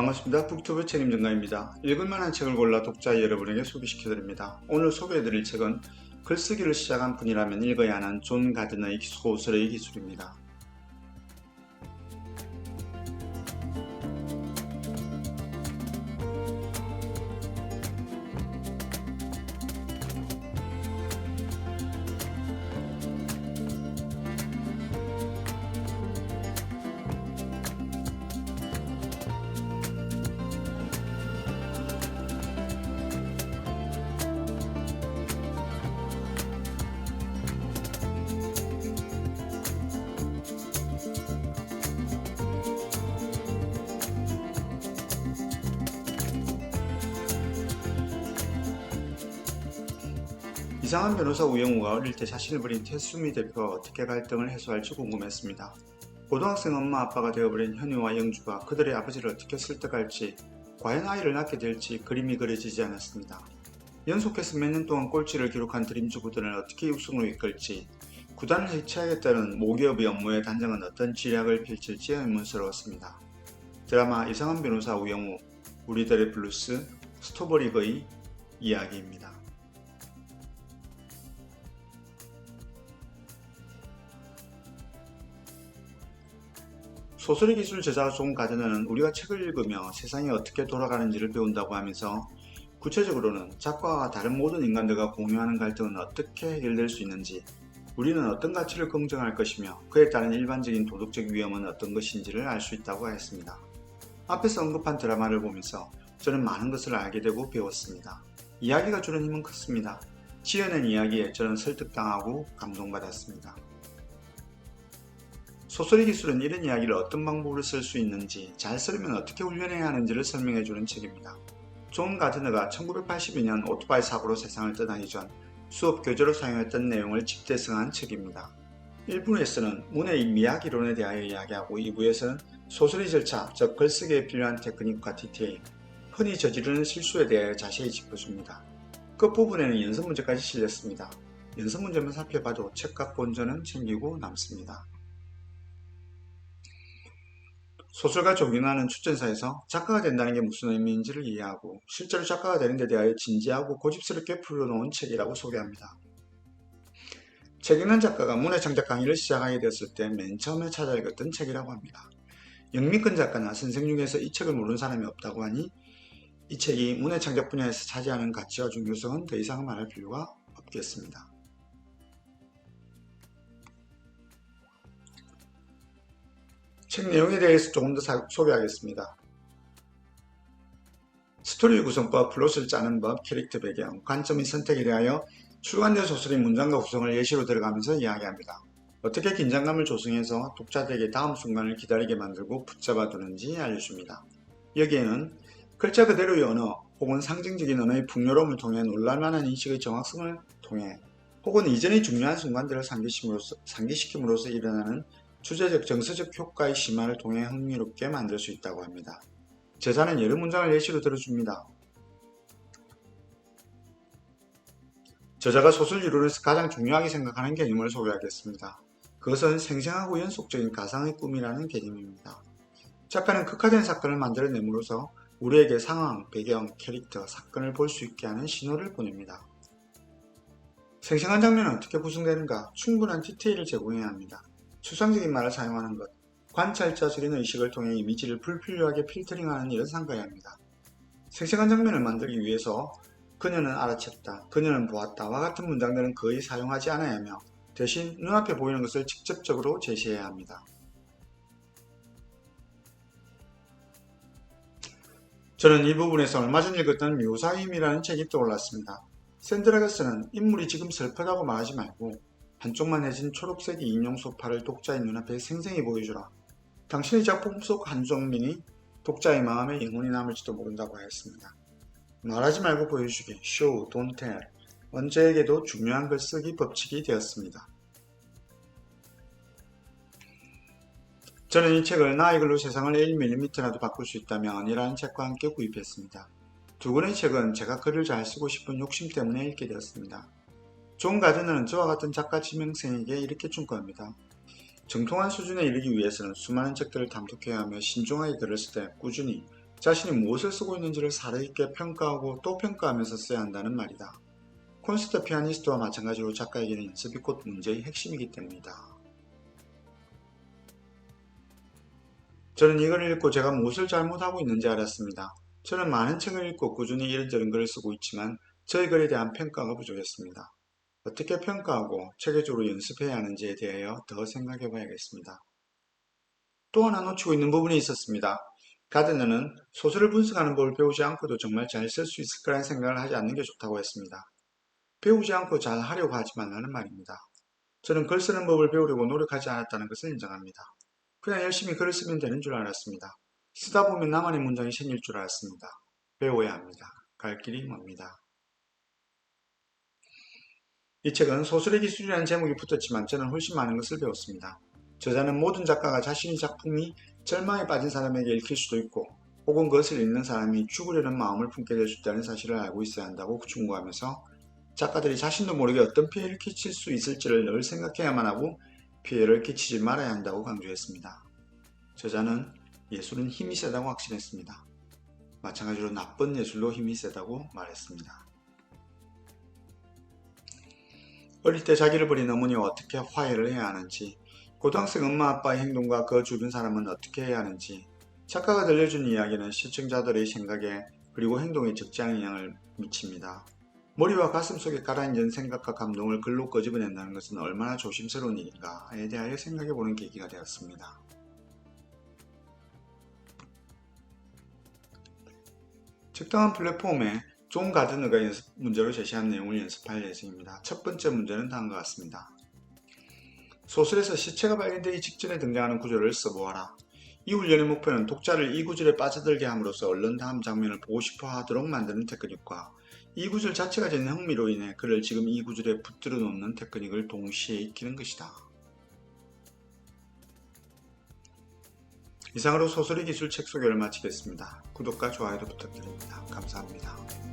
반갑습니다. 북튜브 책임전가입니다. 읽을만한 책을 골라 독자 여러분에게 소개시켜드립니다. 오늘 소개해드릴 책은 글쓰기를 시작한 분이라면 읽어야 하는 존 가드너의 소설의 기술입니다. 이상한 변호사 우영우가 어릴 때 자신을 버린 태수미 대표와 어떻게 갈등을 해소할지 궁금했습니다. 고등학생 엄마 아빠가 되어버린 현우와 영주가 그들의 아버지를 어떻게 설득할지, 과연 아이를 낳게 될지 그림이 그려지지 않았습니다. 연속해서 몇 년 동안 꼴찌를 기록한 드림즈 구단을 어떻게 우승으로 이끌지, 구단을 해체하겠다는 모기업의 업무에 단장은 어떤 지략을 펼칠지 의문스러웠습니다. 드라마 이상한 변호사 우영우, 우리들의 블루스, 스토버리거의 이야기입니다. 소설의 기술 저자 존 가드너는 우리가 책을 읽으며 세상이 어떻게 돌아가는지를 배운다고 하면서 구체적으로는 작가와 다른 모든 인간들과 공유하는 갈등은 어떻게 해결될 수 있는지, 우리는 어떤 가치를 긍정할 것이며 그에 따른 일반적인 도덕적 위험은 어떤 것인지를 알 수 있다고 했습니다. 앞에서 언급한 드라마를 보면서 저는 많은 것을 알게 되고 배웠습니다. 이야기가 주는 힘은 컸습니다. 지어낸 이야기에 저는 설득당하고 감동받았습니다. 소설의 기술은 이런 이야기를 어떤 방법으로 쓸 수 있는지, 잘 쓰려면 어떻게 훈련해야 하는지를 설명해주는 책입니다. 존 가드너가 1982년 오토바이 사고로 세상을 떠나기 전 수업 교재로 사용했던 내용을 집대성한 책입니다. 1부에서는 문의 미학 이론에 대하여 이야기하고 2부에서는 소설의 절차, 즉 글쓰기에 필요한 테크닉과 디테일, 흔히 저지르는 실수에 대하여 자세히 짚어줍니다. 끝부분에는 연습 문제까지 실렸습니다. 연습 문제만 살펴봐도 책과 본전은 챙기고 남습니다. 소설가 존경하는 추천사에서 작가가 된다는 게 무슨 의미인지를 이해하고 실제로 작가가 되는 데 대하여 진지하고 고집스럽게 풀어놓은 책이라고 소개합니다. 책 읽는 작가가 문해창작 강의를 시작하게 되었을 때 맨 처음에 찾아 읽었던 책이라고 합니다. 영미권 작가나 선생 중에서 이 책을 모르는 사람이 없다고 하니 이 책이 문해창작 분야에서 차지하는 가치와 중요성은 더 이상 말할 필요가 없겠습니다. 책 내용에 대해서 조금 더 소개하겠습니다. 스토리 구성법, 플롯을 짜는 법, 캐릭터 배경, 관점의 선택에 대하여 출간된 소설의 문장과 구성을 예시로 들어가면서 이야기합니다. 어떻게 긴장감을 조성해서 독자들에게 다음 순간을 기다리게 만들고 붙잡아두는지 알려줍니다. 여기에는 글자 그대로의 언어 혹은 상징적인 언어의 풍요로움을 통해 놀랄만한 인식의 정확성을 통해 혹은 이전의 중요한 순간들을 상기시킴으로써 일어나는 주제적 정서적 효과의 심화를 통해 흥미롭게 만들 수 있다고 합니다. 저자는 여러 문장을 예시로 들어줍니다. 저자가 소설 이론에서 가장 중요하게 생각하는 개념을 소개하겠습니다. 그것은 생생하고 연속적인 가상의 꿈이라는 개념입니다. 작가는 극화된 사건을 만들어냄으로써 우리에게 상황, 배경, 캐릭터, 사건을 볼 수 있게 하는 신호를 보냅니다. 생생한 장면은 어떻게 구성되는가? 충분한 디테일을 제공해야 합니다. 추상적인 말을 사용하는 것, 관찰자적인 의식을 통해 이미지를 불필요하게 필터링하는 일을 삼가야 합니다. 생생한 장면을 만들기 위해서 그녀는 알아챘다, 그녀는 보았다와 같은 문장들은 거의 사용하지 않아야 하며 대신 눈앞에 보이는 것을 직접적으로 제시해야 합니다. 저는 이 부분에서 얼마 전 읽었던 묘사의 힘이라는 책이 떠올랐습니다. 샌드라거스는 인물이 지금 슬프다고 말하지 말고 한쪽만 해진 초록색 인용 소파를 독자의 눈앞에 생생히 보여주라. 당신의 작품 속 한 장면이 독자의 마음에 영원히 남을지도 모른다고 하였습니다. 말하지 말고 보여주기, show, don't tell, 언제에게도 중요한 글쓰기 법칙이 되었습니다. 저는 이 책을 나의 글로 세상을 1mm라도 바꿀 수 있다면 이라는 책과 함께 구입했습니다. 두 권의 책은 제가 글을 잘 쓰고 싶은 욕심 때문에 읽게 되었습니다. 존 가드너는 저와 같은 작가 지명생에게 이렇게 충고합니다. 정통한 수준에 이르기 위해서는 수많은 책들을 탐독해야 하며 신중하게 글을 쓰되 꾸준히 자신이 무엇을 쓰고 있는지를 살아있게 평가하고 또 평가하면서 써야 한다는 말이다. 콘서트 피아니스트와 마찬가지로 작가에게는 연습이 곧 문제의 핵심이기 때문이다. 저는 이걸 읽고 제가 무엇을 잘못하고 있는지 알았습니다. 저는 많은 책을 읽고 꾸준히 이런저런 글을 쓰고 있지만 저의 글에 대한 평가가 부족했습니다. 어떻게 평가하고 체계적으로 연습해야 하는지에 대하여 더 생각해 봐야겠습니다. 또 하나 놓치고 있는 부분이 있었습니다. 가드너는 소설을 분석하는 법을 배우지 않고도 정말 잘 쓸 수 있을 거라는 생각을 하지 않는 게 좋다고 했습니다. 배우지 않고 잘 하려고 하지 말라는 말입니다. 저는 글 쓰는 법을 배우려고 노력하지 않았다는 것을 인정합니다. 그냥 열심히 글을 쓰면 되는 줄 알았습니다. 쓰다 보면 나만의 문장이 생길 줄 알았습니다. 배워야 합니다. 갈 길이 멉니다. 이 책은 소설의 기술이라는 제목이 붙었지만 저는 훨씬 많은 것을 배웠습니다. 저자는 모든 작가가 자신의 작품이 절망에 빠진 사람에게 읽힐 수도 있고 혹은 그것을 읽는 사람이 죽으려는 마음을 품게 될 수 있다는 사실을 알고 있어야 한다고 충고하면서 작가들이 자신도 모르게 어떤 피해를 끼칠 수 있을지를 늘 생각해야만 하고 피해를 끼치지 말아야 한다고 강조했습니다. 저자는 예술은 힘이 세다고 확신했습니다. 마찬가지로 나쁜 예술도 힘이 세다고 말했습니다. 어릴 때 자기를 버린 어머니와 어떻게 화해를 해야 하는지, 고등학생 엄마 아빠의 행동과 그 주변 사람은 어떻게 해야 하는지, 작가가 들려준 이야기는 시청자들의 생각에 그리고 행동에 적잖은 영향을 미칩니다. 머리와 가슴 속에 가라앉은 생각과 감동을 글로 끄집어낸다는 것은 얼마나 조심스러운 일인가에 대하여 생각해보는 계기가 되었습니다. 적당한 플랫폼에 존 가드너가 문제로 제시한 내용을 연습할 예정입니다. 첫 번째 문제는 다음과 같습니다. 소설에서 시체가 발견되기 직전에 등장하는 구절을 써보아라. 이 훈련의 목표는 독자를 이 구절에 빠져들게 함으로써 얼른 다음 장면을 보고 싶어 하도록 만드는 테크닉과 이 구절 자체가 갖는 흥미로 인해 그를 지금 이 구절에 붙들어 놓는 테크닉을 동시에 익히는 것이다. 이상으로 소설의 기술 책 소개를 마치겠습니다. 구독과 좋아요도 부탁드립니다. 감사합니다.